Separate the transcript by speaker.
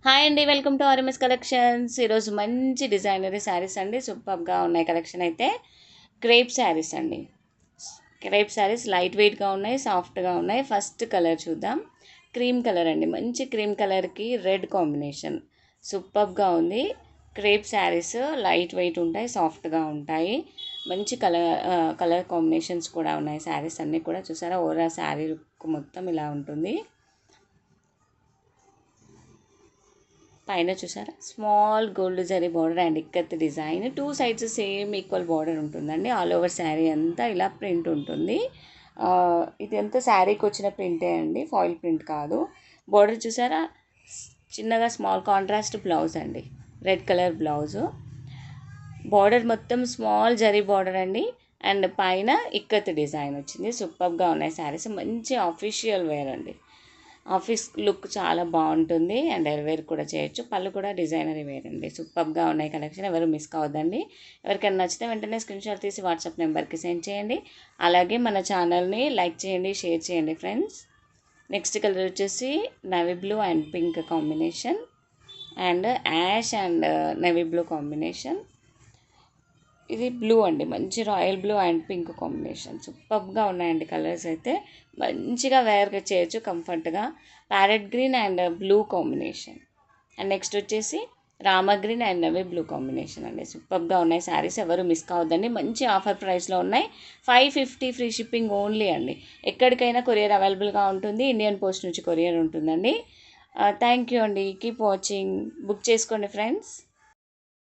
Speaker 1: Hi అండి, welcome to RMS collections. ఈరోజు మంచి డిజైనరీ శారీస్ అండి, సూపర్గా ఉన్నాయి. కలెక్షన్ అయితే క్రేప్ శారీస్ అండి. క్రేప్ శారీస్ లైట్ వెయిట్గా ఉన్నాయి, సాఫ్ట్గా ఉన్నాయి. ఫస్ట్ కలర్ చూద్దాం. క్రీమ్ కలర్ అండి, మంచి క్రీమ్ కలర్కి రెడ్ కాంబినేషన్ సూపర్గా ఉంది. క్రేప్ శారీస్ లైట్ వెయిట్ ఉంటాయి, సాఫ్ట్గా ఉంటాయి. మంచి కలర్ కాంబినేషన్స్ కూడా ఉన్నాయి. శారీస్ అన్నీ కూడా చూసారా, ఓవరా శారీ మొత్తం ఇలా ఉంటుంది. పైన చూసారా small gold zari border and ikat design, two sides same equal border ఉంటుందండి. ఆల్ ఓవర్ శారీ అంతా ఇలా ప్రింట్ ఉంటుంది. ఇది అంతా శారీకి వచ్చిన ప్రింటే అండి, ఫాయిల్ ప్రింట్ కాదు. బార్డర్ చూసారా, చిన్నగా స్మాల్ కాంట్రాస్ట్ బ్లౌజ్ అండి, రెడ్ కలర్ బ్లౌజు. బార్డర్ మొత్తం స్మాల్ జరీ బార్డర్ అండి, అండ్ పైన ఇక్కత్ డిజైన్ వచ్చింది. సూపర్గా ఉన్నాయి శారీస్, మంచి ఆఫీషియల్ వేర్ అండి. ఆఫీస్ లుక్ చాలా బాగుంటుంది అండ్ వేర్ కూడా చేయొచ్చు. పళ్ళు కూడా డిజైనరీ వేర్ అండి. సూపర్గా ఉన్నాయి కలెక్షన్, ఎవరు మిస్ కావద్దండి. ఎవరికైనా నచ్చితే వెంటనే స్క్రీన్ షాట్ తీసి వాట్సాప్ నెంబర్కి సెండ్ చేయండి. అలాగే మన ఛానల్ని లైక్ చేయండి, షేర్ చేయండి ఫ్రెండ్స్. నెక్స్ట్ కలర్ వచ్చేసి navy blue and pink combination, and ash and navy blue combination. ఇది బ్లూ అండి, మంచి royal blue and pink combination. సూపర్గా ఉన్నాయండి కలర్స్ అయితే, మంచిగా వేర్ చేయొచ్చు కంఫర్ట్గా. Parrot green and blue combination. And next వచ్చేసి రామా green and navy blue combination అండి. సూపర్గా ఉన్నాయి శారీస్, ఎవరు మిస్ కావద్దండి. మంచి ఆఫర్ ప్రైస్లో ఉన్నాయి. 550 ఫ్రీ షిప్పింగ్ ఓన్లీ అండి. ఎక్కడికైనా కొరియర్ అవైలబుల్గా ఉంటుంది. ఇండియన్ పోస్ట్ నుంచి కొరియర్ ఉంటుందండి. థ్యాంక్ యూ అండి. Keep watching. బుక్ చేసుకోండి ఫ్రెండ్స్.